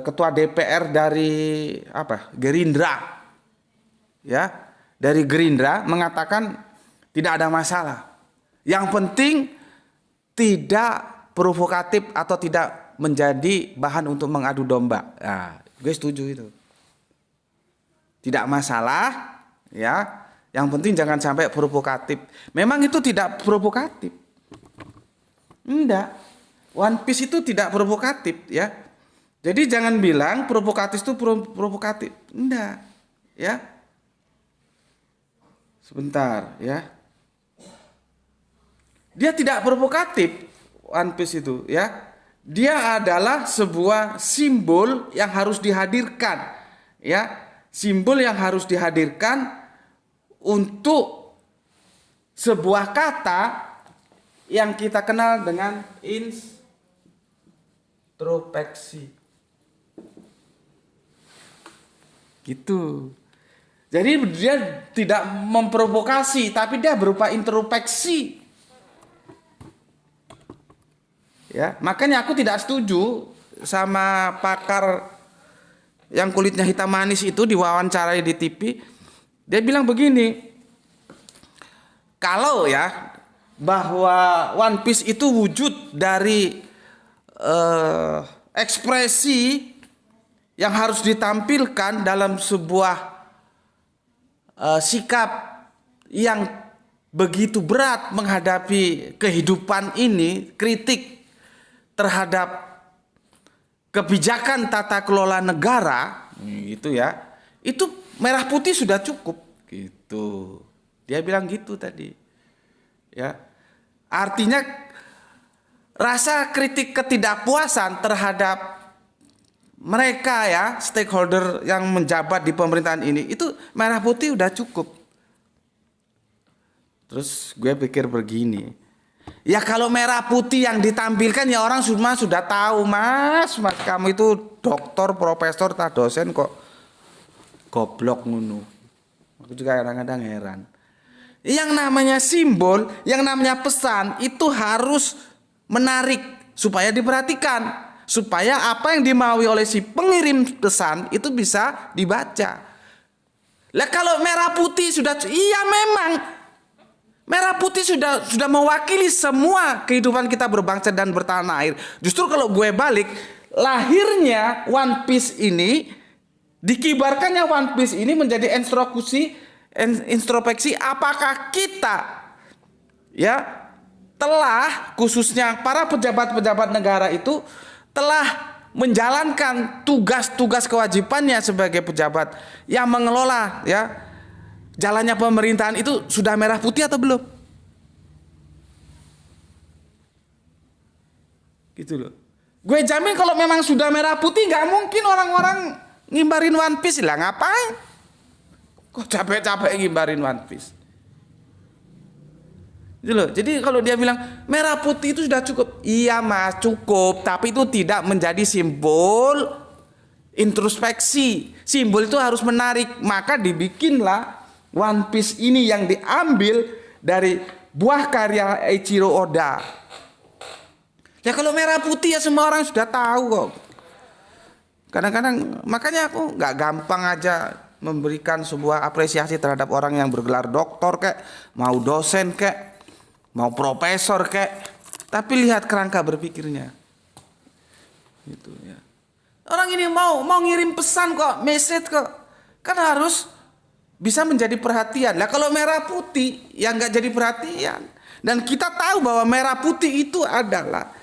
ketua DPR dari apa? Gerindra. Ya, dari Gerindra mengatakan tidak ada masalah. Yang penting tidak provokatif atau tidak menjadi bahan untuk mengadu domba. Nah, gue setuju itu. Tidak masalah, ya. Yang penting jangan sampai provokatif. Memang itu tidak provokatif. Enggak. One Piece itu tidak provokatif, ya. Jadi jangan bilang provokatif itu provokatif. Enggak, ya. Sebentar, ya. Dia tidak provokatif One Piece itu, ya. Dia adalah sebuah simbol yang harus dihadirkan, ya. Simbol yang harus dihadirkan untuk sebuah kata yang kita kenal dengan introspeksi. Gitu. Jadi dia tidak memprovokasi, tapi dia berupa introspeksi. Ya, makanya aku tidak setuju sama pakar yang kulitnya hitam manis itu diwawancarai di TV. Dia bilang begini, kalau ya bahwa One Piece itu wujud dari ekspresi yang harus ditampilkan dalam sebuah sikap yang begitu berat menghadapi kehidupan ini, kritik terhadap kebijakan tata kelola negara, gitu ya, itu merah putih sudah cukup, gitu. Dia bilang gitu tadi, ya. Artinya rasa kritik ketidakpuasan terhadap mereka ya stakeholder yang menjabat di pemerintahan ini itu merah putih udah cukup. Terus gue pikir begini, ya kalau merah putih yang ditampilkan ya orang sudah tahu mas kamu itu doktor, profesor, tak dosen kok goblok ngono. Aku juga kadang-kadang heran. Yang namanya simbol, yang namanya pesan itu harus menarik supaya diperhatikan. Supaya apa yang dimaui oleh si pengirim pesan itu bisa dibaca. Lah kalau merah putih sudah, iya memang merah putih sudah mewakili semua kehidupan kita berbangsa dan bertanah air. Justru kalau gue balik, lahirnya One Piece ini, dikibarkannya One Piece ini menjadi introspeksi apakah kita ya telah khususnya para pejabat-pejabat negara itu telah menjalankan tugas-tugas kewajibannya sebagai pejabat yang mengelola ya jalannya pemerintahan itu sudah merah putih atau belum? Gitu loh. Gue jamin kalau memang sudah merah putih nggak mungkin orang-orang ngimbarin One Piece lah, ngapain? Kok capek-capek ngimbarin One Piece? Gitu loh. Jadi kalau dia bilang merah putih itu sudah cukup, iya mas cukup, tapi itu tidak menjadi simbol introspeksi. Simbol itu harus menarik, maka dibikinlah One Piece ini yang diambil dari buah karya Eiichiro Oda. Ya kalau merah putih ya semua orang sudah tahu kok. Kadang-kadang makanya aku nggak gampang aja memberikan sebuah apresiasi terhadap orang yang bergelar doktor kek, mau dosen kek, mau profesor kek, tapi lihat kerangka berpikirnya. Gitu ya. Orang ini mau ngirim pesan kok, message kok. Kan harus bisa menjadi perhatian. Lah kalau merah putih yang nggak jadi perhatian. Dan kita tahu bahwa merah putih itu adalah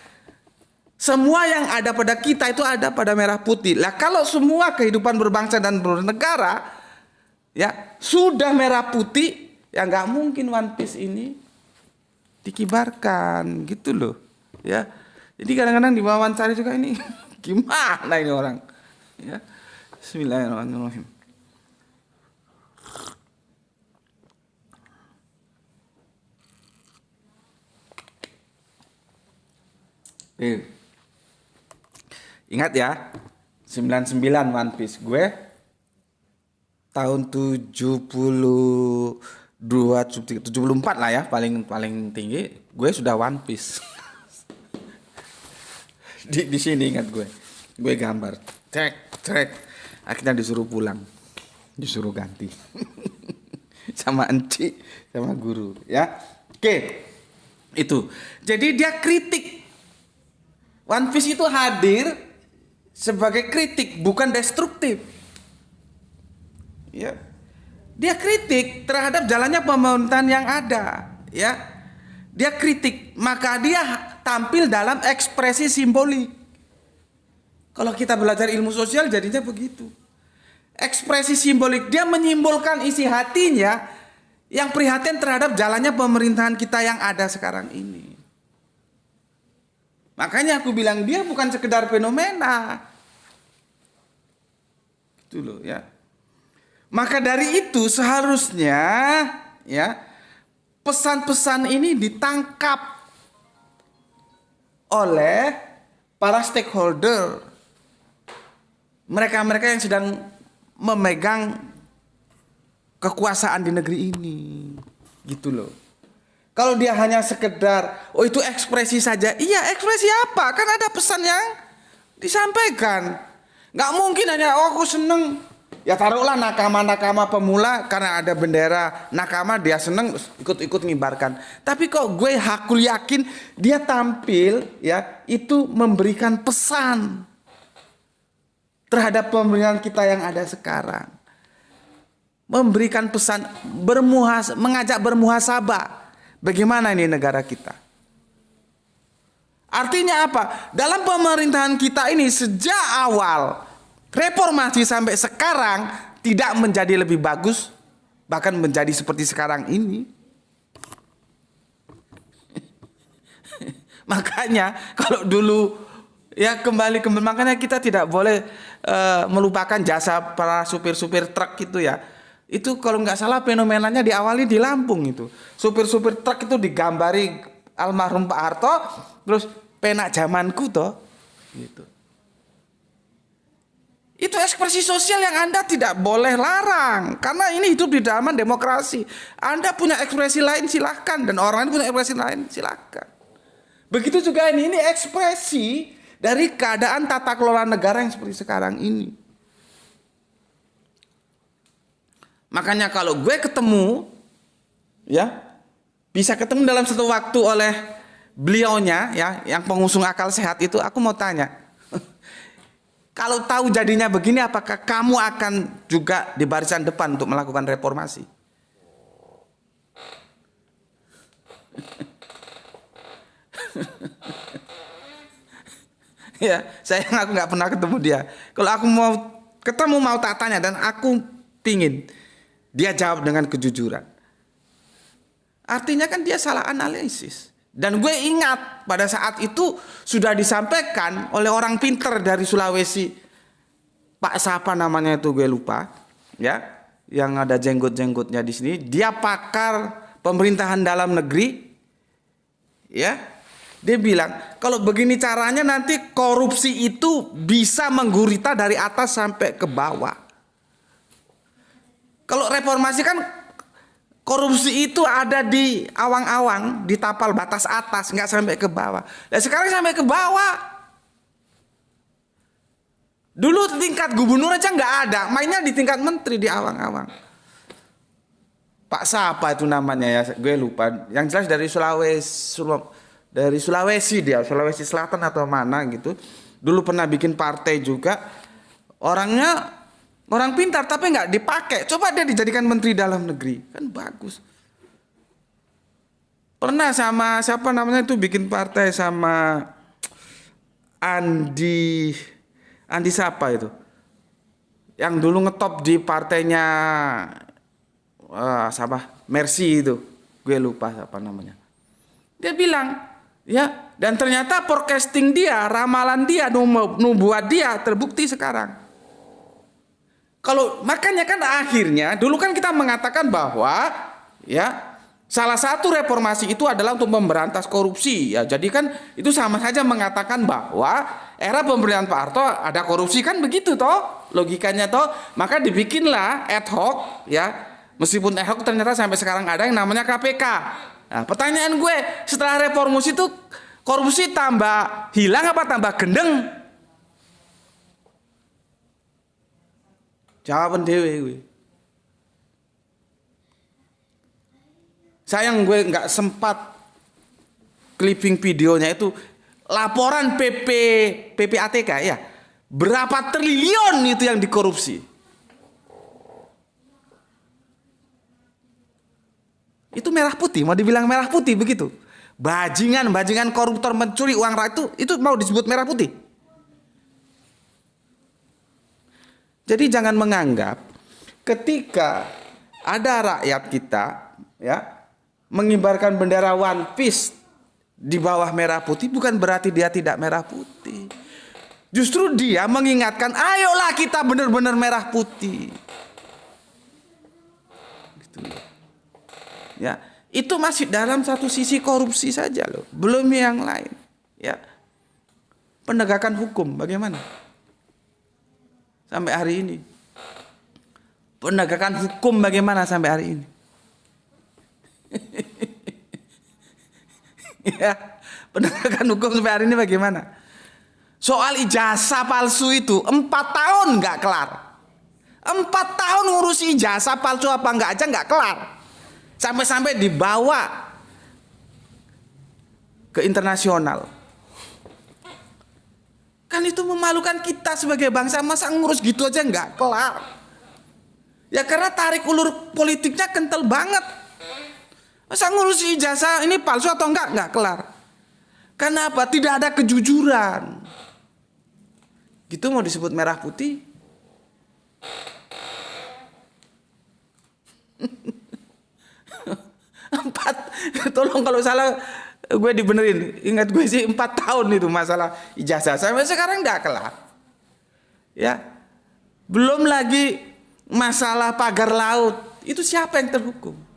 semua yang ada pada kita itu ada pada merah putih. Lah kalau semua kehidupan berbangsa dan bernegara ya sudah merah putih, ya nggak mungkin One Piece ini dikibarkan gitu loh ya. Jadi kadang-kadang diwawancara juga ini gimana ini orang ya. Bismillahirrahmanirrahim. Ingat ya 99 One Piece, gue tahun 74 lah ya, paling tinggi gue sudah One Piece. di sini ingat gue Gue gambar, cek. Akhirnya disuruh pulang, disuruh ganti sama enci, sama guru, ya. Oke, itu. Jadi dia kritik. One Piece itu hadir sebagai kritik, bukan destruktif. Ya, dia kritik terhadap jalannya pemerintahan yang ada, ya. Dia kritik, maka dia tampil dalam ekspresi simbolik. Kalau kita belajar ilmu sosial jadinya begitu. Ekspresi simbolik, dia menyimbolkan isi hatinya yang prihatin terhadap jalannya pemerintahan kita yang ada sekarang ini. Makanya aku bilang dia bukan sekedar fenomena. Gitu loh, ya. Maka dari itu seharusnya, ya, pesan-pesan ini ditangkap oleh para stakeholder. Mereka-mereka yang sedang memegang kekuasaan di negeri ini. Gitu loh. Kalau dia hanya sekedar, oh itu ekspresi saja. Iya, ekspresi apa? Kan ada pesan yang disampaikan. Gak mungkin hanya, oh aku seneng. Ya taruhlah nakama-nakama pemula karena ada bendera nakama dia seneng ikut-ikut ngibarkan. Tapi kok gue hakul yakin dia tampil, ya, itu memberikan pesan terhadap pemerintahan kita yang ada sekarang. Memberikan pesan, mengajak bermuhasabah. Bagaimana ini negara kita? Artinya apa? Dalam pemerintahan kita ini sejak awal reformasi sampai sekarang tidak menjadi lebih bagus, bahkan menjadi seperti sekarang ini. Makanya kalau dulu, ya kembali makanya kita tidak boleh melupakan jasa para supir-supir truk itu, ya. Itu kalau nggak salah fenomenanya diawali di Lampung itu. Supir-supir truk itu digambari almarhum Pak Harto, terus penak zamanku toh, gitu. Itu ekspresi sosial yang Anda tidak boleh larang, karena ini hidup di dalam demokrasi. Anda punya ekspresi lain silahkan, dan orang lain punya ekspresi lain silahkan. Begitu juga ini ekspresi dari keadaan tata kelola negara yang seperti sekarang ini. Makanya kalau gue ketemu, ya, bisa ketemu dalam satu waktu oleh beliaunya, ya, yang pengusung akal sehat itu, aku mau tanya, kalau tahu jadinya begini, apakah kamu akan juga di barisan depan untuk melakukan reformasi? Ya, saya ngaku nggak pernah ketemu dia. Kalau aku mau ketemu, mau tak tanya, dan aku pingin dia jawab dengan kejujuran. Artinya kan dia salah analisis. Dan gue ingat pada saat itu sudah disampaikan oleh orang pinter dari Sulawesi, Pak siapa namanya itu gue lupa, ya, yang ada jenggot-jenggotnya di sini. Dia pakar pemerintahan dalam negeri, ya. Dia bilang, kalau begini caranya nanti korupsi itu bisa menggurita dari atas sampai ke bawah. Kalau reformasi kan korupsi itu ada di awang-awang, di tapal batas atas, nggak sampai ke bawah. Dan sekarang sampai ke bawah. Dulu tingkat gubernur aja nggak ada, mainnya di tingkat menteri di awang-awang. Pak siapa itu namanya ya, gue lupa. Yang jelas dari Sulawesi dia, Sulawesi Selatan atau mana gitu. Dulu pernah bikin partai juga. Orangnya orang pintar tapi nggak dipakai. Coba dia dijadikan menteri dalam negeri, kan bagus. Pernah sama siapa namanya itu bikin partai sama Andi siapa itu? Yang dulu ngetop di partainya siapa? Mercy itu. Gue lupa siapa namanya. Dia bilang, ya, dan ternyata forecasting dia, ramalan dia, nubuat dia terbukti sekarang. Kalau makanya kan akhirnya dulu kan kita mengatakan bahwa, ya, salah satu reformasi itu adalah untuk memberantas korupsi, ya. Jadi kan itu sama saja mengatakan bahwa era pemerintahan Pak Harto ada korupsi, kan begitu toh logikanya toh. Maka dibikinlah ad hoc, ya. Meskipun ad hoc ternyata sampai sekarang ada yang namanya KPK. Nah, pertanyaan gue, setelah reformasi itu korupsi tambah hilang apa tambah gendeng? Jawaban dewe gue. Sayang gue nggak sempat clipping videonya itu laporan PPATK ya. Berapa triliun itu yang dikorupsi. Itu merah putih, mau dibilang merah putih begitu. Bajingan koruptor mencuri uang rakyat itu mau disebut merah putih. Jadi jangan menganggap ketika ada rakyat kita ya mengibarkan bendera One Piece di bawah merah putih bukan berarti dia tidak merah putih. Justru dia mengingatkan, ayolah kita benar-benar merah putih. Gitu. Ya, itu masih dalam satu sisi korupsi saja loh, belum yang lain. Ya, penegakan hukum bagaimana? Sampai hari ini, penegakan hukum bagaimana sampai hari ini? Ya, penegakan hukum sampai hari ini bagaimana? Soal ijazah palsu itu 4 tahun nggak kelar. 4 tahun ngurusi ijazah palsu apa nggak aja nggak kelar. Sampai-sampai dibawa ke internasional. Kan itu memalukan kita sebagai bangsa, masa ngurus gitu aja nggak kelar. Ya karena tarik ulur politiknya kental banget. Masa ngurus ijazah ini palsu atau nggak kelar. Karena apa? Tidak ada kejujuran. Gitu mau disebut merah putih? Tolong kalau salah gue dibenerin. Ingat gue sih 4 tahun itu masalah ijazah. Sampai sekarang nggak kelar. Ya, belum lagi masalah pagar laut. Itu siapa yang terhukum?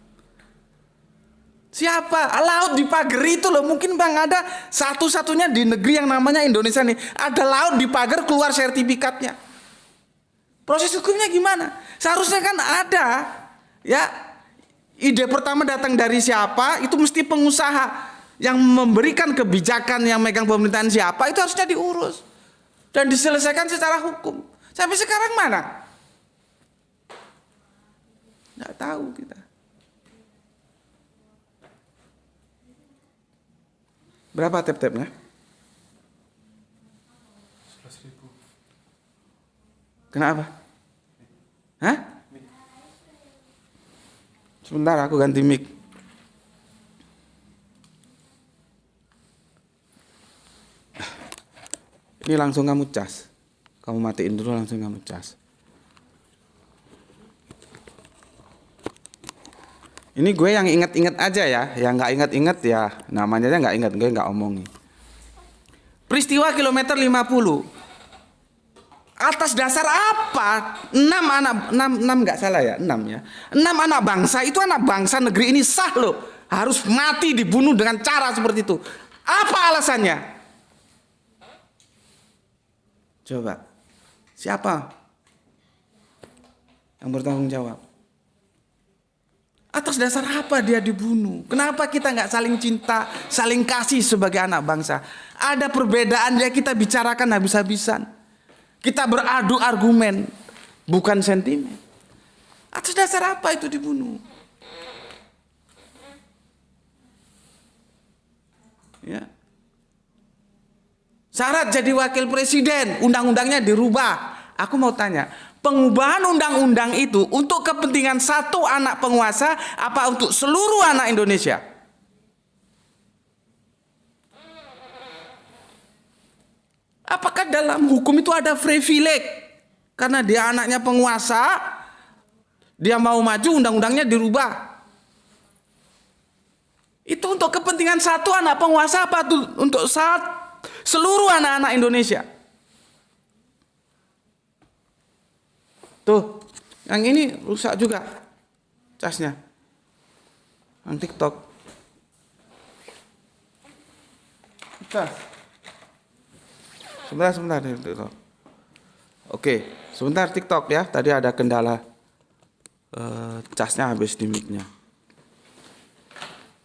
Siapa? Laut dipagar itu loh. Mungkin bang ada satu-satunya di negeri yang namanya Indonesia nih. Ada laut dipagar keluar sertifikatnya. Proses hukumnya gimana? Seharusnya kan ada. Ya, ide pertama datang dari siapa? Itu mesti pengusaha yang memberikan kebijakan, yang megang pemerintahan siapa? Itu harusnya diurus dan diselesaikan secara hukum. Sampai sekarang mana? Nggak tahu kita. Berapa tap-tapnya? 11.000. Kenapa? Hah? Sebentar aku ganti mic. Ini langsung kamu cas. Kamu matiin dulu langsung kamu cas. Ini gue yang inget-inget aja ya. Yang nggak inget-inget ya namanya aja nggak inget. Gue nggak omongin. Peristiwa kilometer 50. Atas dasar apa 6 nggak salah ya 6 ya 6 anak bangsa itu anak bangsa negeri ini sah loh harus mati dibunuh dengan cara seperti itu. Apa alasannya? Coba siapa yang bertanggung jawab? Atas dasar apa dia dibunuh? Kenapa kita nggak saling cinta, saling kasih sebagai anak bangsa? Ada perbedaan ya kita bicarakan habis-habisan. Kita beradu argumen, bukan sentimen. Atas dasar apa itu dibunuh? Ya. Syarat jadi wakil presiden, undang-undangnya dirubah. Aku mau tanya, pengubahan undang-undang itu untuk kepentingan satu anak penguasa apa untuk seluruh anak Indonesia? Apakah dalam hukum itu ada privilege? Karena dia anaknya penguasa, dia mau maju undang-undangnya dirubah. Itu untuk kepentingan satu anak penguasa apa untuk seluruh anak-anak Indonesia? Tuh, yang ini rusak juga casnya. Yang TikTok. Cas. Sebentar TikTok. Oke, sebentar TikTok ya. Tadi ada kendala casnya habis di mic-nya.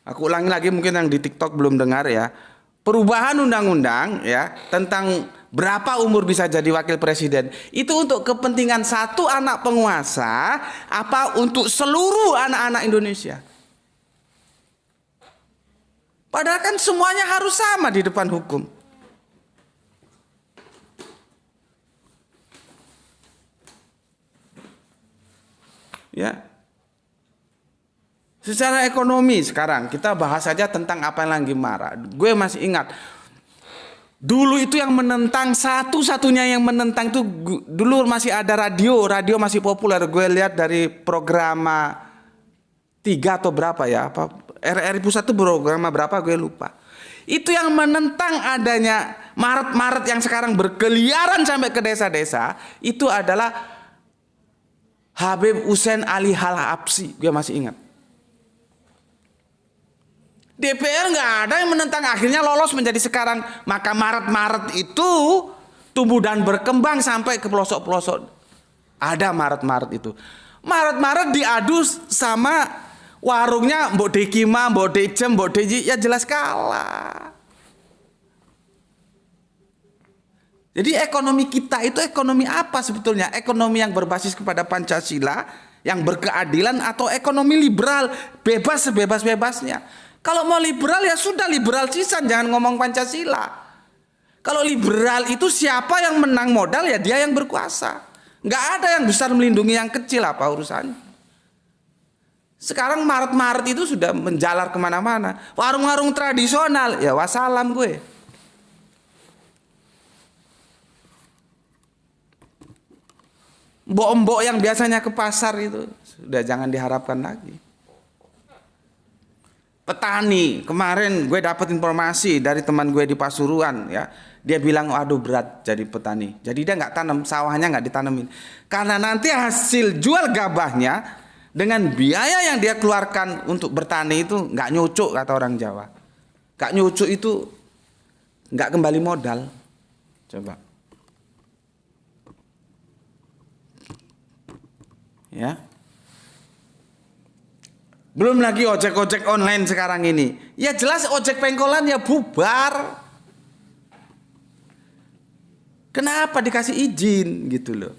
Aku ulangi lagi mungkin yang di TikTok belum dengar ya. Perubahan undang-undang ya tentang berapa umur bisa jadi wakil presiden? Itu untuk kepentingan satu anak penguasa apa untuk seluruh anak-anak Indonesia? Padahal kan semuanya harus sama di depan hukum. Ya. Secara ekonomi sekarang kita bahas saja tentang apa yang lagi marah. Gue masih ingat dulu itu yang menentang, satu-satunya yang menentang itu dulu masih ada radio masih populer. Gue lihat dari program 3 atau berapa ya, apa RRI Pusat itu program berapa gue lupa. Itu yang menentang adanya Maret yang sekarang berkeliaran sampai ke desa-desa, itu adalah Habib Hussein Ali Hal-Habsyi. Gue masih ingat. DPR nggak ada yang menentang, akhirnya lolos menjadi sekarang. Maka Maret itu tumbuh dan berkembang sampai ke pelosok-pelosok. Ada Maret itu. Maret diadu sama warungnya Mbok Dekima, Mbok Dejem, Mbok Deji, ya jelas kalah. Jadi ekonomi kita itu ekonomi apa sebetulnya? Ekonomi yang berbasis kepada Pancasila, yang berkeadilan, atau ekonomi liberal, bebas sebebas-bebasnya? Kalau mau liberal ya sudah liberal sisan, jangan ngomong Pancasila. Kalau liberal itu siapa yang menang modal ya dia yang berkuasa. Nggak ada yang besar melindungi yang kecil, apa urusannya. Sekarang Maret itu sudah menjalar kemana-mana. Warung-warung tradisional ya wassalam gue. Mbok-mbok yang biasanya ke pasar itu sudah jangan diharapkan lagi. Petani, kemarin gue dapat informasi dari teman gue di Pasuruan ya. Dia bilang aduh berat jadi petani. Jadi dia nggak tanam, sawahnya nggak ditanemin. Karena nanti hasil jual gabahnya dengan biaya yang dia keluarkan untuk bertani itu nggak nyucuk, kata orang Jawa. Nggak nyucuk itu nggak kembali modal. Coba. Ya. Belum lagi ojek online sekarang ini. Ya jelas ojek pengkolan ya bubar. Kenapa dikasih izin gitu loh.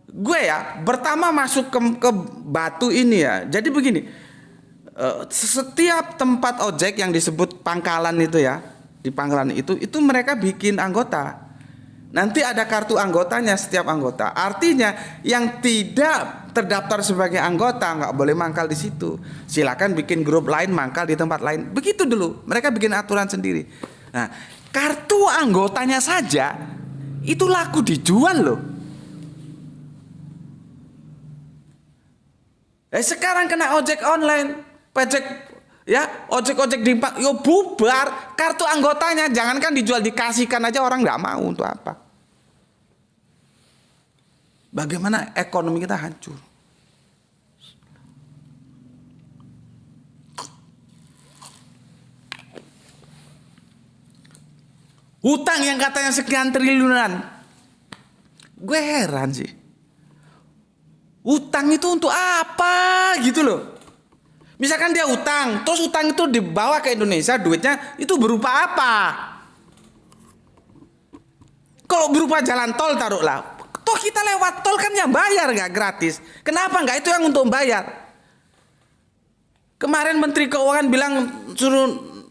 Gue ya pertama masuk ke Batu ini ya. Jadi begini. Setiap tempat ojek yang disebut pangkalan itu ya. Di pangkalan itu mereka bikin anggota. Nanti ada kartu anggotanya setiap anggota. Artinya yang tidak terdaftar sebagai anggota nggak boleh mangkal di situ. Silakan bikin grup lain mangkal di tempat lain. Begitu dulu. Mereka bikin aturan sendiri. Nah, kartu anggotanya saja itu laku dijual loh. Sekarang kena ojek online, pajak ya, ojek di yo bubar. Kartu anggotanya jangankan dijual, dikasihkan aja orang nggak mau, untuk apa? Bagaimana ekonomi kita hancur. Hutang yang katanya sekian triliunan, gue heran sih. Hutang itu untuk apa gitu loh. Misalkan dia utang, terus utang itu dibawa ke Indonesia, duitnya itu berupa apa? Kalau berupa jalan tol taruhlah, toh kita lewat tol kan yang bayar, nggak gratis. Kenapa nggak itu yang untuk bayar? Kemarin Menteri Keuangan bilang suruh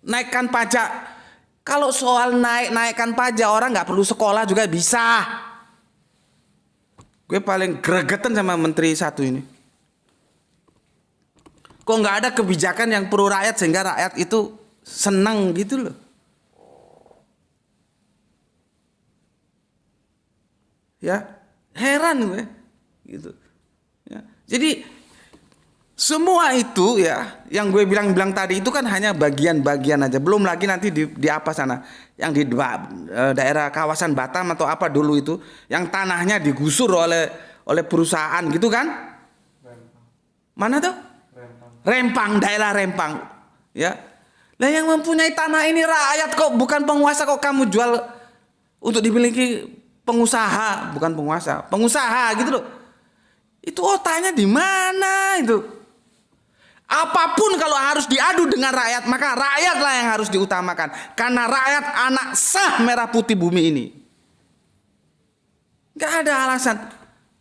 naikkan pajak. Kalau soal naikkan pajak, orang nggak perlu sekolah juga bisa. Gue paling gregetan sama menteri satu ini. Kok nggak ada kebijakan yang pro rakyat sehingga rakyat itu senang gitu loh. Ya, heran gue gitu. Ya. Jadi semua itu ya yang gue bilang tadi itu kan hanya bagian-bagian aja. Belum lagi nanti di apa sana yang di daerah kawasan Batam atau apa dulu itu yang tanahnya digusur oleh perusahaan gitu kan? Mana tuh? Rempang, daerah Rempang. Ya. Lah yang mempunyai tanah ini rakyat kok, bukan penguasa, kok kamu jual untuk dimiliki pengusaha, bukan penguasa, pengusaha gitu loh. Itu otaknya di mana itu? Apapun kalau harus diadu dengan rakyat, maka rakyatlah yang harus diutamakan. Karena rakyat anak sah merah putih bumi ini. Gak ada alasan.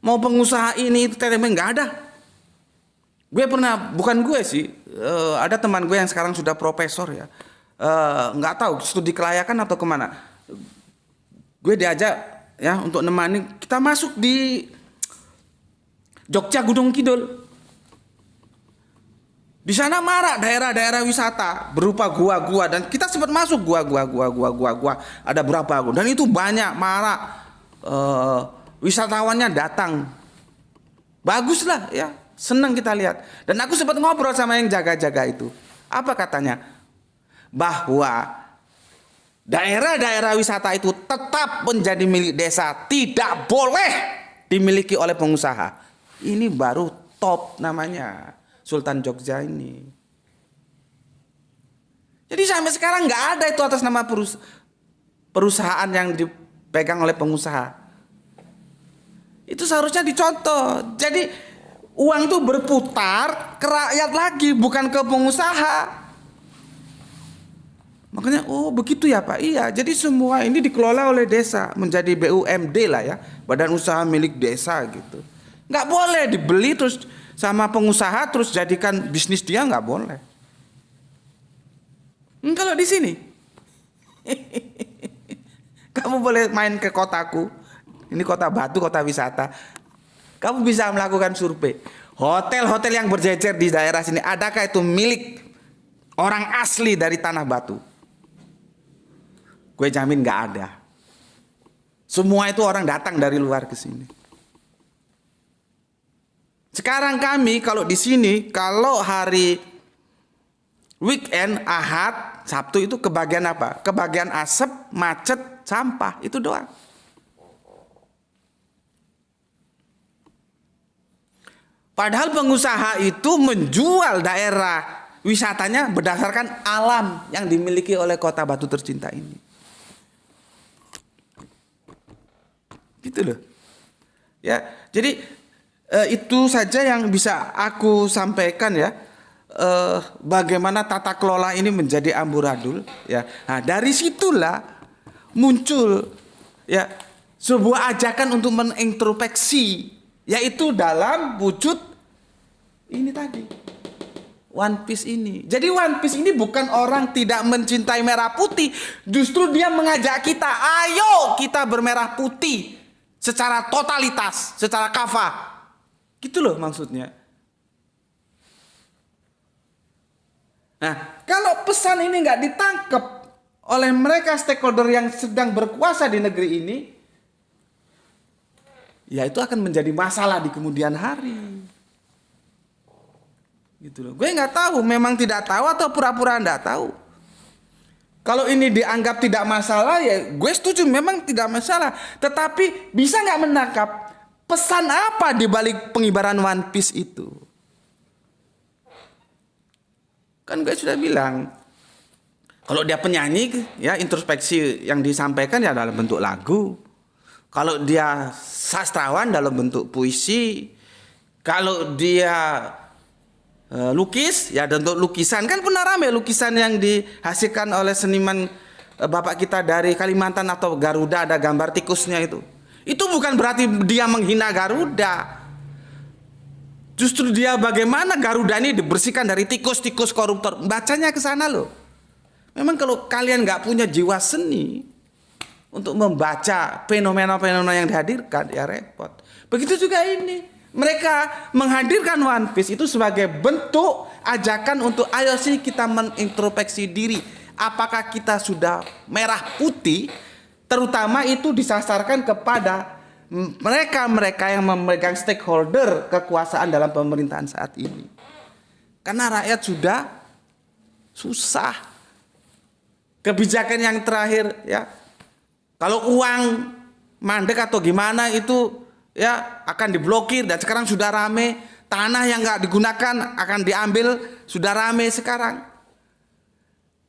Mau pengusaha ini itu tetemen, gak ada. Gue pernah, bukan gue sih, ada teman gue yang sekarang sudah profesor ya. Nggak tahu studi kelayakan atau kemana. Gue diajak ya untuk nemani, kita masuk di Jogja Gunung Kidul. Di sana marak daerah-daerah wisata berupa gua-gua, dan kita sempat masuk gua. Ada berapa gua, dan itu banyak marak, wisatawannya datang. Bagus lah ya, senang kita lihat. Dan aku sempat ngobrol sama yang jaga-jaga itu. Apa katanya? Bahwa daerah-daerah wisata itu tetap menjadi milik desa, tidak boleh dimiliki oleh pengusaha. Ini baru top namanya. Sultan Jogja ini. Jadi sampai sekarang nggak ada itu atas nama perusahaan yang dipegang oleh pengusaha. Itu seharusnya dicontoh. Jadi uang itu berputar ke rakyat lagi, bukan ke pengusaha. Makanya oh begitu ya Pak. Iya, jadi semua ini dikelola oleh desa, menjadi BUMD lah ya, badan usaha milik desa gitu. Nggak boleh dibeli terus sama pengusaha terus jadikan bisnis dia, nggak boleh. Kalau di sini kamu boleh main ke kotaku, ini kota Batu, kota wisata. Kamu bisa melakukan survei. Hotel-hotel yang berjejer di daerah sini, adakah itu milik orang asli dari Tanah Batu? Gue jamin nggak ada. Semua itu orang datang dari luar ke sini. Sekarang kami kalau di sini, kalau hari weekend, Ahad, Sabtu itu kebagian apa? Kebagian asap, macet, sampah, itu doang. Padahal pengusaha itu menjual daerah wisatanya berdasarkan alam yang dimiliki oleh kota Batu tercinta ini. Gitu loh. Ya, jadi itu saja yang bisa aku sampaikan ya. Bagaimana tata kelola ini menjadi amburadul ya. Nah, dari situlah muncul ya sebuah ajakan untuk menintrospeksi, yaitu dalam wujud ini tadi, One Piece ini. Jadi One Piece ini bukan orang tidak mencintai merah putih, justru dia mengajak kita, ayo kita bermerah putih secara totalitas, secara kafah. Gitu loh maksudnya. Nah, kalau pesan ini nggak ditangkap oleh mereka stakeholder yang sedang berkuasa di negeri ini, ya itu akan menjadi masalah di kemudian hari. Gitu loh. Gue nggak tahu, memang tidak tahu atau pura-pura nggak tahu. Kalau ini dianggap tidak masalah, ya gue setuju memang tidak masalah. Tetapi bisa nggak menangkap pesan apa di balik pengibaran One Piece itu? Kan gue sudah bilang, kalau dia penyanyi ya introspeksi yang disampaikan ya dalam bentuk lagu. Kalau dia sastrawan dalam bentuk puisi. Kalau dia lukis ya bentuk lukisan. Kan pernah rame lukisan yang dihasilkan oleh seniman bapak kita dari Kalimantan atau Garuda, ada gambar tikusnya itu. Itu bukan berarti dia menghina Garuda. Justru dia bagaimana Garuda ini dibersihkan dari tikus-tikus koruptor. Bacanya ke sana loh. Memang kalau kalian nggak punya jiwa seni untuk membaca fenomena-fenomena yang dihadirkan, ya repot. Begitu juga ini. Mereka menghadirkan One Piece itu sebagai bentuk ajakan untuk ayo sih kita menintrospeksi diri. Apakah kita sudah merah putih? Terutama itu disasarkan kepada mereka-mereka yang memegang stakeholder kekuasaan dalam pemerintahan saat ini. Karena rakyat sudah susah. Kebijakan yang terakhir ya, kalau uang mandek atau gimana itu ya akan diblokir, dan sekarang sudah rame. Tanah yang nggak digunakan akan diambil, sudah rame sekarang.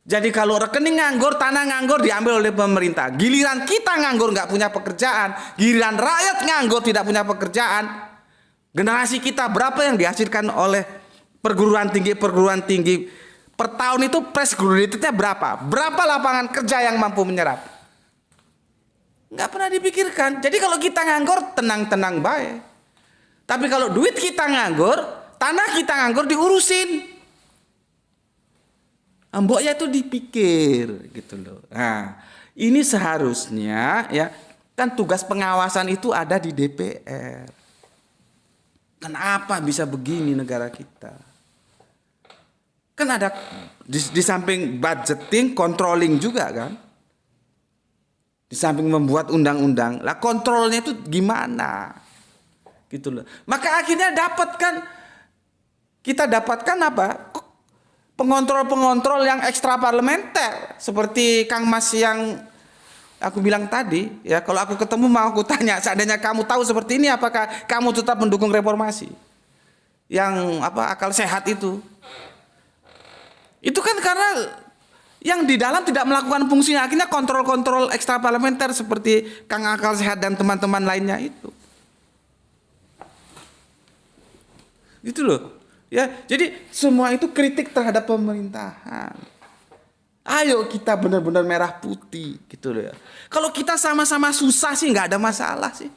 Jadi kalau rekening nganggur, tanah nganggur diambil oleh pemerintah. Giliran kita nganggur nggak punya pekerjaan, giliran rakyat nganggur tidak punya pekerjaan. Generasi kita berapa yang dihasilkan oleh Perguruan tinggi per tahun itu fresh graduate-nya berapa? Berapa lapangan kerja yang mampu menyerap? Nggak pernah dipikirkan. Jadi kalau kita nganggur, tenang-tenang baik. Tapi kalau duit kita nganggur, tanah kita nganggur diurusin. Mboknya itu dipikir gitu loh. Nah, ini seharusnya ya kan tugas pengawasan itu ada di DPR. Kenapa bisa begini negara kita? Kan ada di samping budgeting, controlling juga kan. Di samping membuat undang-undang, lah kontrolnya itu gimana? Gitu loh. Maka akhirnya kita dapatkan apa? Pengontrol-pengontrol yang ekstra parlementer seperti Kang Mas yang aku bilang tadi, ya kalau aku ketemu mau aku tanya, seandainya kamu tahu seperti ini apakah kamu tetap mendukung reformasi? Yang apa akal sehat itu? Itu kan karena yang di dalam tidak melakukan fungsinya, akhirnya kontrol-kontrol ekstra parlementer seperti Kang Akal Sehat dan teman-teman lainnya itu. Gitu loh. Ya, jadi semua itu kritik terhadap pemerintahan. Ayo kita benar-benar merah putih gitu loh ya. Kalau kita sama-sama susah sih nggak ada masalah sih.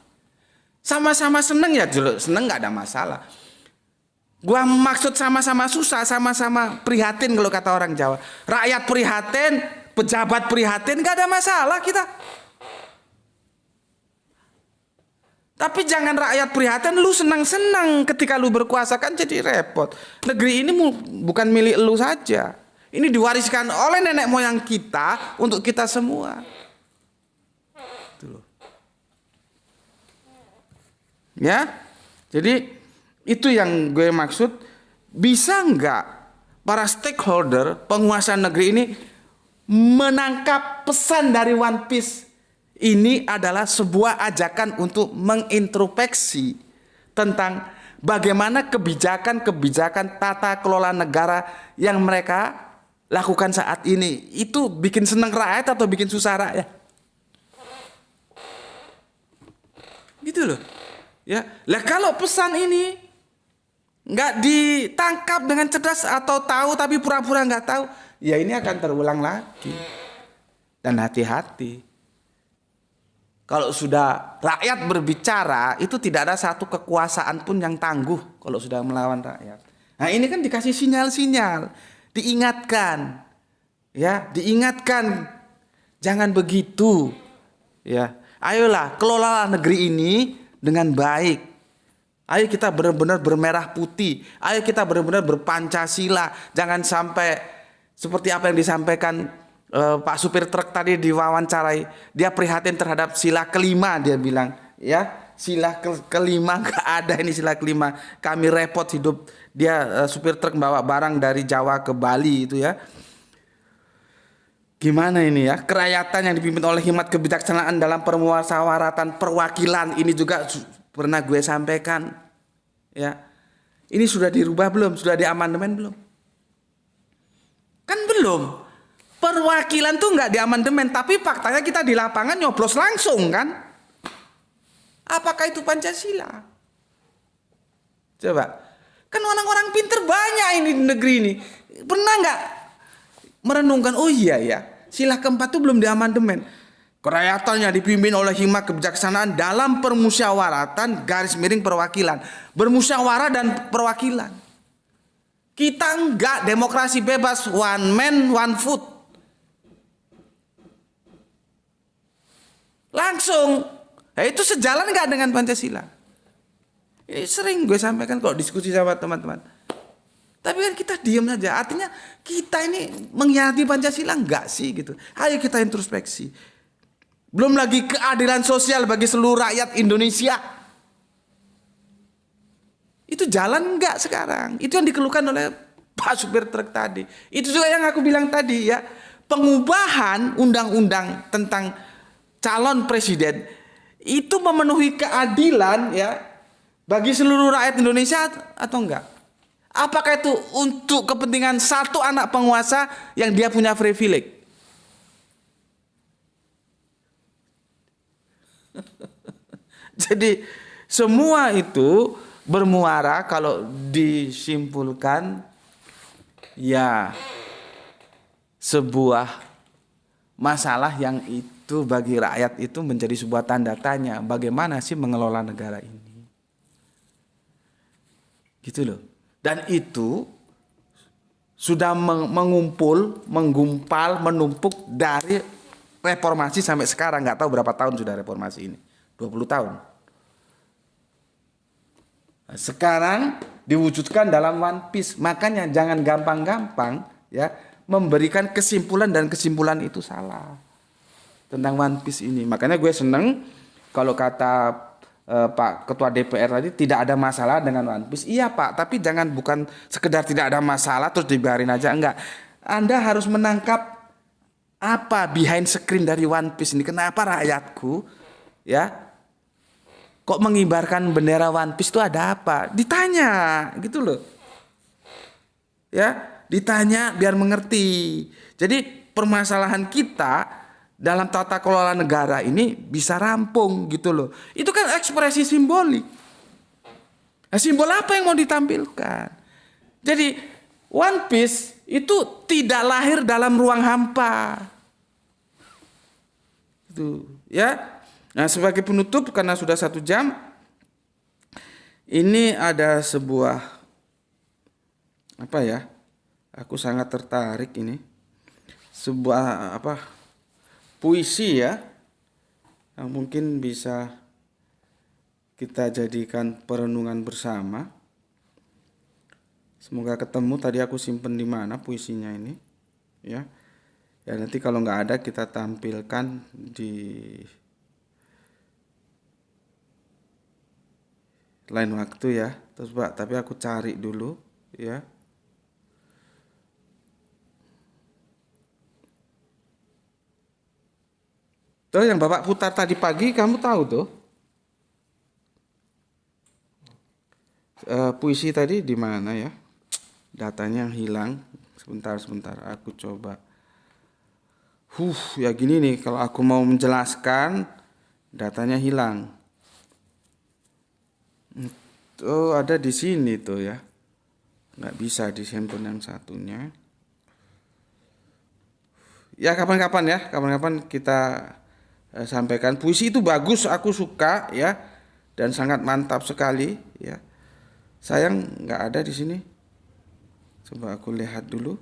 Sama-sama seneng ya seneng nggak ada masalah. Gua maksud sama-sama susah, sama-sama prihatin kalau kata orang Jawa. Rakyat prihatin, pejabat prihatin, gak ada masalah kita. Tapi jangan rakyat prihatin, lu senang-senang ketika lu berkuasa, kan jadi repot. Negeri ini bukan milik lu saja. Ini diwariskan oleh nenek moyang kita untuk kita semua. Tuh. Ya, jadi itu yang gue maksud, bisa nggak para stakeholder penguasa negeri ini menangkap pesan dari One Piece ini adalah sebuah ajakan untuk mengintrospeksi tentang bagaimana kebijakan-kebijakan tata kelola negara yang mereka lakukan saat ini. Itu bikin seneng rakyat atau bikin susah rakyat? Gitu loh. Ya, lah kalau pesan ini nggak ditangkap dengan cerdas atau tahu tapi pura-pura nggak tahu, ya ini akan terulang lagi. Dan hati-hati. Kalau sudah rakyat berbicara, itu tidak ada satu kekuasaan pun yang tangguh kalau sudah melawan rakyat. Nah ini kan dikasih sinyal-sinyal, diingatkan, ya diingatkan, jangan begitu, ya. Ayolah kelola negeri ini dengan baik. Ayo kita benar-benar bermerah putih. Ayo kita benar-benar berpancasila. Jangan sampai seperti apa yang disampaikan Pak supir truk tadi diwawancarai. Dia prihatin terhadap sila kelima, dia bilang. Ya, sila kelima nggak ada ini sila kelima. Kami repot hidup. Dia supir truk bawa barang dari Jawa ke Bali itu ya. Gimana ini ya? Kerakyatan yang dipimpin oleh hikmat kebijaksanaan dalam permusyawaratan perwakilan ini juga pernah gue sampaikan, ya. Ini sudah dirubah belum? Sudah diamandemen belum? Kan belum. Perwakilan tuh nggak diamandemen, tapi faktanya kita di lapangan nyoblos langsung kan? Apakah itu Pancasila? Coba. Kan orang-orang pinter banyak ini di negeri ini. Pernah nggak merenungkan? Oh iya ya, sila keempat itu belum diamandemen. Kerakyatan yang dipimpin oleh hikmat kebijaksanaan dalam permusyawaratan garis miring perwakilan. Bermusyawarah dan perwakilan. Kita enggak demokrasi bebas, one man one vote. Langsung. Nah, itu sejalan enggak dengan Pancasila? Ini sering gue sampaikan kalau diskusi sama teman-teman. Tapi kan kita diam saja. Artinya kita ini mengkhianati Pancasila enggak sih gitu. Ayo kita introspeksi. Belum lagi keadilan sosial bagi seluruh rakyat Indonesia. Itu jalan enggak sekarang? Itu yang dikeluhkan oleh Pak supir truk tadi. Itu juga yang aku bilang tadi ya. Pengubahan undang-undang tentang calon presiden itu memenuhi keadilan ya bagi seluruh rakyat Indonesia atau enggak? Apakah itu untuk kepentingan satu anak penguasa yang dia punya privilege? Jadi semua itu bermuara kalau disimpulkan ya sebuah masalah yang itu bagi rakyat itu menjadi sebuah tanda tanya, bagaimana sih mengelola negara ini. Gitu loh. Dan itu sudah mengumpul, menggumpal, menumpuk dari reformasi sampai sekarang. Nggak tahu berapa tahun sudah reformasi ini. 20 tahun. Nah, sekarang diwujudkan dalam One Piece. Makanya jangan gampang-gampang ya memberikan kesimpulan dan kesimpulan itu salah tentang One Piece ini. Makanya gue seneng kalau kata Pak Ketua DPR tadi tidak ada masalah dengan One Piece. Iya Pak, tapi jangan bukan sekedar tidak ada masalah terus dibiarin aja, enggak. Anda harus menangkap apa behind screen dari One Piece ini. Kenapa rakyatku ya kok mengibarkan bendera One Piece itu ada apa? Ditanya gitu loh. Ya, ditanya biar mengerti. Jadi permasalahan kita dalam tata kelola negara ini bisa rampung gitu loh. Itu kan ekspresi simbolik. Nah, simbol apa yang mau ditampilkan? Jadi One Piece itu tidak lahir dalam ruang hampa. Itu ya. Nah, sebagai penutup karena sudah 1 jam, ini ada sebuah apa ya? Aku sangat tertarik ini. Sebuah apa? Puisi ya, yang mungkin bisa kita jadikan perenungan bersama. Semoga ketemu. Tadi aku simpen di mana puisinya ini, ya. Ya nanti kalau nggak ada kita tampilkan di lain waktu ya. Terus Pak, tapi aku cari dulu, ya. Tuh yang Bapak putar tadi pagi, kamu tahu tuh? Puisi tadi di mana ya? Datanya hilang. Sebentar, aku coba. Ya gini nih, kalau aku mau menjelaskan, datanya hilang. Oh, ada di sini tuh ya. Nggak bisa di handphone yang satunya. Ya kapan-kapan kita sampaikan. Puisi itu bagus, aku suka ya, dan sangat mantap sekali ya. Sayang nggak ada di sini. Coba aku lihat dulu.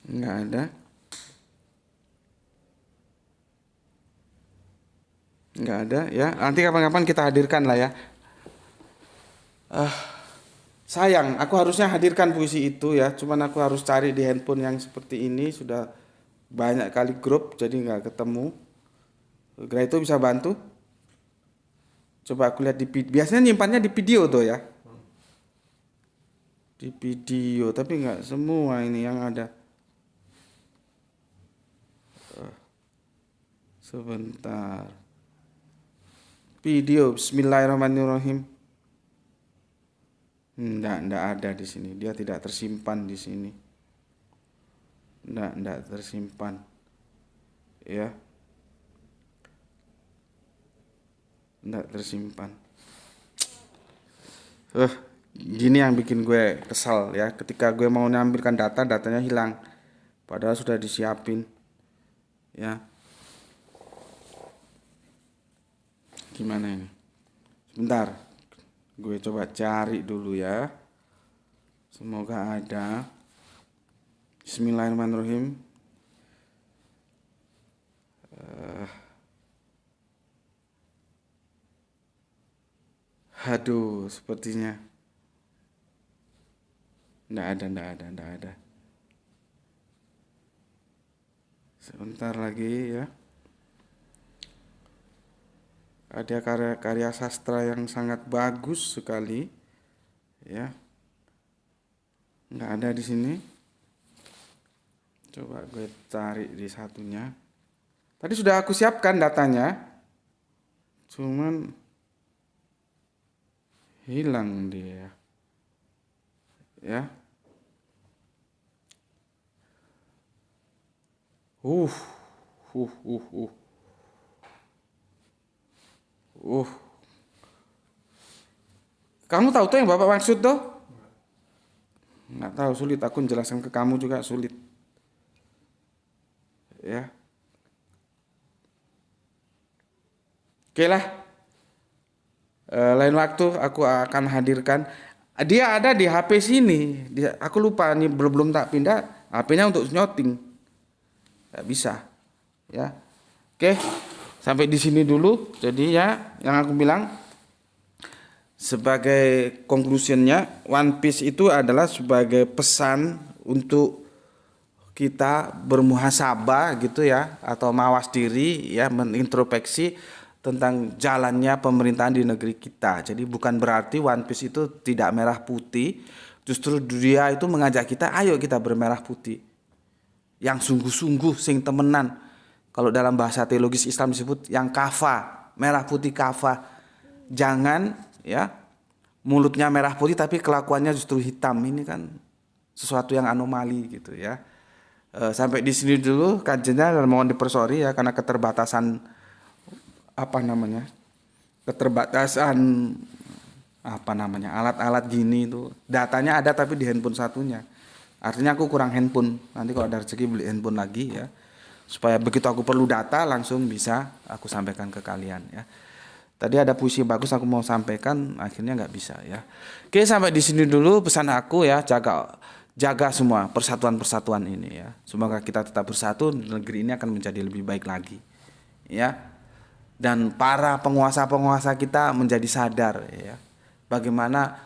Nggak ada. Nggak ada ya. Nanti kapan-kapan kita hadirkan lah ya. Sayang, aku harusnya hadirkan puisi itu ya. Cuman aku harus cari di handphone yang seperti ini. Sudah banyak kali grup, jadi nggak ketemu. Kira itu bisa bantu? Coba aku lihat di video. Biasanya nyimpannya di video tuh ya. Di video, tapi nggak semua ini yang ada. Sebentar. Video, Bismillahirrahmanirrahim. Enggak ada di sini. Dia tidak tersimpan di sini. Enggak tersimpan. Ya. Enggak tersimpan. Gini yang bikin gue kesal ya. Ketika gue mau mengambilkan data, datanya hilang. Padahal sudah disiapin. Ya. Gimana ini? Sebentar. Gue coba cari dulu ya. Semoga ada. Bismillahirrahmanirrahim. Aduh, sepertinya enggak ada. Sebentar lagi ya. Ada karya sastra yang sangat bagus sekali, ya. Nggak ada di sini. Coba gue cari di satunya. Tadi sudah aku siapkan datanya, cuman hilang dia. Ya. Uh. Uh, uh, uh. Uh. Kamu tahu tuh yang Bapak maksud tuh? Nggak tahu, sulit aku menjelaskan ke kamu juga sulit. Ya. Oke lah. Lain waktu aku akan hadirkan. Dia ada di HP sini. Aku lupa nih belum tak pindah. HP-nya untuk nyoting. Nggak bisa. Ya. Oke. Sampai di sini dulu. Jadi ya, yang aku bilang sebagai conclusionnya, One Piece itu adalah sebagai pesan untuk kita bermuhasabah gitu ya, atau mawas diri ya, menintrospeksi tentang jalannya pemerintahan di negeri kita. Jadi bukan berarti One Piece itu tidak merah putih, justru dia itu mengajak kita, ayo kita bermerah putih. Yang sungguh-sungguh, sing temenan. Kalau dalam bahasa teologis Islam disebut yang kafa, merah putih kafa. Jangan ya mulutnya merah putih tapi kelakuannya justru hitam. Ini kan sesuatu yang anomali gitu ya. Sampai di sini dulu kajiannya, dan mohon dipersori ya karena keterbatasan alat-alat gini itu. Datanya ada tapi di handphone satunya. Artinya aku kurang handphone. Nanti kalau ada rezeki beli handphone lagi ya. Supaya begitu aku perlu data langsung bisa aku sampaikan ke kalian ya. Tadi ada puisi bagus aku mau sampaikan, akhirnya nggak bisa ya. Oke, sampai di sini dulu pesan aku ya, jaga semua persatuan-persatuan ini ya. Semoga kita tetap bersatu, negeri ini akan menjadi lebih baik lagi ya. Dan para penguasa-penguasa kita menjadi sadar ya, bagaimana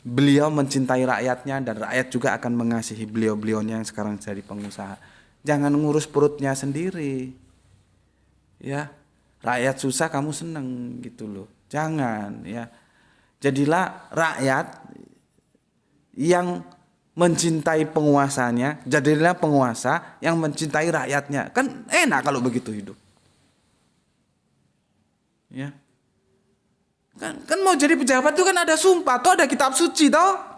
beliau mencintai rakyatnya dan rakyat juga akan mengasihi beliau-beliaunya yang sekarang jadi pengusaha. Jangan ngurus perutnya sendiri. Ya. Rakyat susah kamu seneng gitu loh. Jangan ya. Jadilah rakyat yang mencintai penguasanya, jadilah penguasa yang mencintai rakyatnya. Kan enak kalau begitu hidup. Ya. Kan mau jadi pejabat itu kan ada sumpah, tuh ada kitab suci toh.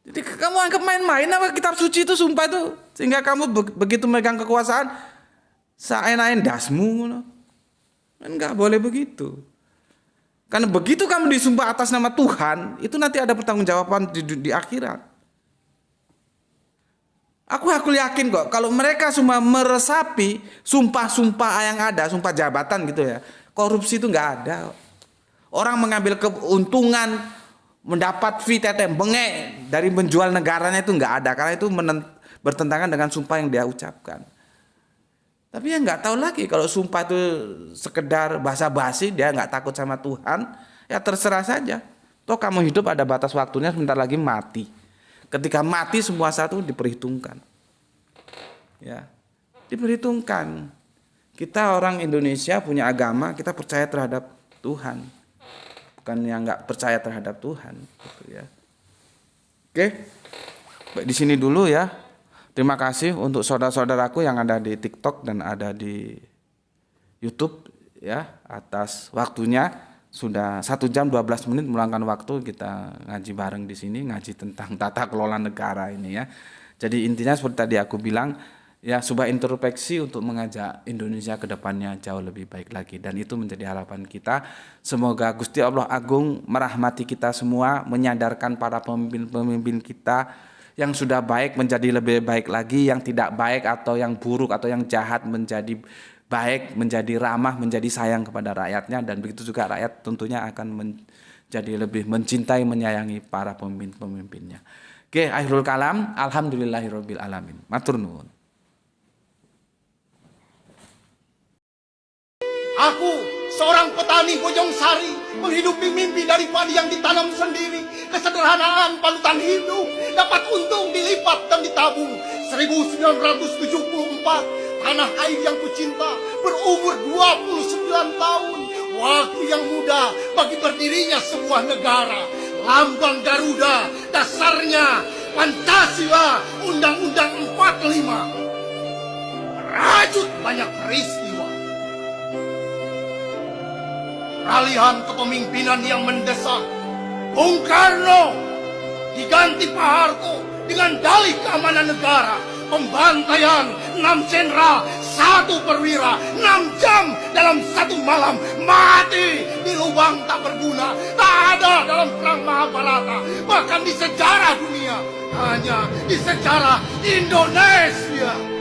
Jadi kamu anggap main-main apa kitab suci itu sumpah itu, sehingga kamu begitu megang kekuasaan saenain dasmu. Kan nggak boleh begitu. Karena begitu kamu disumpah atas nama Tuhan, itu nanti ada pertanggungjawaban di akhirat. Aku yakin kok kalau mereka semua meresapi sumpah-sumpah yang ada, sumpah jabatan gitu ya, korupsi itu nggak ada. Orang mengambil keuntungan, mendapat fee tetem bengek dari menjual negaranya itu nggak ada, karena itu bertentangan dengan sumpah yang dia ucapkan. Tapi yang nggak tahu lagi kalau sumpah itu sekedar basa-basi, dia nggak takut sama Tuhan, ya terserah saja. Toh kamu hidup ada batas waktunya, sebentar lagi mati. Ketika mati semua satu diperhitungkan. Ya, diperhitungkan. Kita orang Indonesia punya agama, kita percaya terhadap Tuhan. Bukan yang nggak percaya terhadap Tuhan, gitu ya. Oke, baik di sini dulu ya. Terima kasih untuk saudara-saudaraku yang ada di TikTok dan ada di YouTube ya, atas waktunya. Sudah 1 jam 12 menit meluangkan waktu kita ngaji bareng di sini, ngaji tentang tata kelola negara ini ya. Jadi intinya seperti tadi aku bilang ya, sebuah introspeksi untuk mengajak Indonesia ke depannya jauh lebih baik lagi, dan itu menjadi harapan kita. Semoga Gusti Allah Agung merahmati kita semua, menyadarkan para pemimpin-pemimpin kita yang sudah baik menjadi lebih baik lagi, yang tidak baik atau yang buruk atau yang jahat menjadi baik, menjadi ramah, menjadi sayang kepada rakyatnya, dan begitu juga rakyat tentunya akan menjadi lebih mencintai, menyayangi para pemimpin-pemimpinnya. Oke, akhirul kalam, alhamdulillahirabbil alamin. Matur nuwun. Aku, seorang petani Bojong Sari, menghidupi mimpi dari padi yang ditanam sendiri. Kesederhanaan panutan hidup, dapat untung dilipat dan ditabung. 1974, tanah air yang kucinta berumur 29 tahun. Waktu yang muda bagi berdirinya sebuah negara. Lambang Garuda, dasarnya Pancasila, Undang-Undang 45. Merajut banyak peristiwa. Peralihan kepemimpinan yang mendesak, Bung Karno diganti Pak Harto dengan dalih keamanan negara. Pembantaian 6 jenderal, 1 perwira, 6 jam dalam 1 malam, mati di lubang tak berguna. Tak ada dalam perang Mahabharata, bahkan di sejarah dunia, hanya di sejarah Indonesia.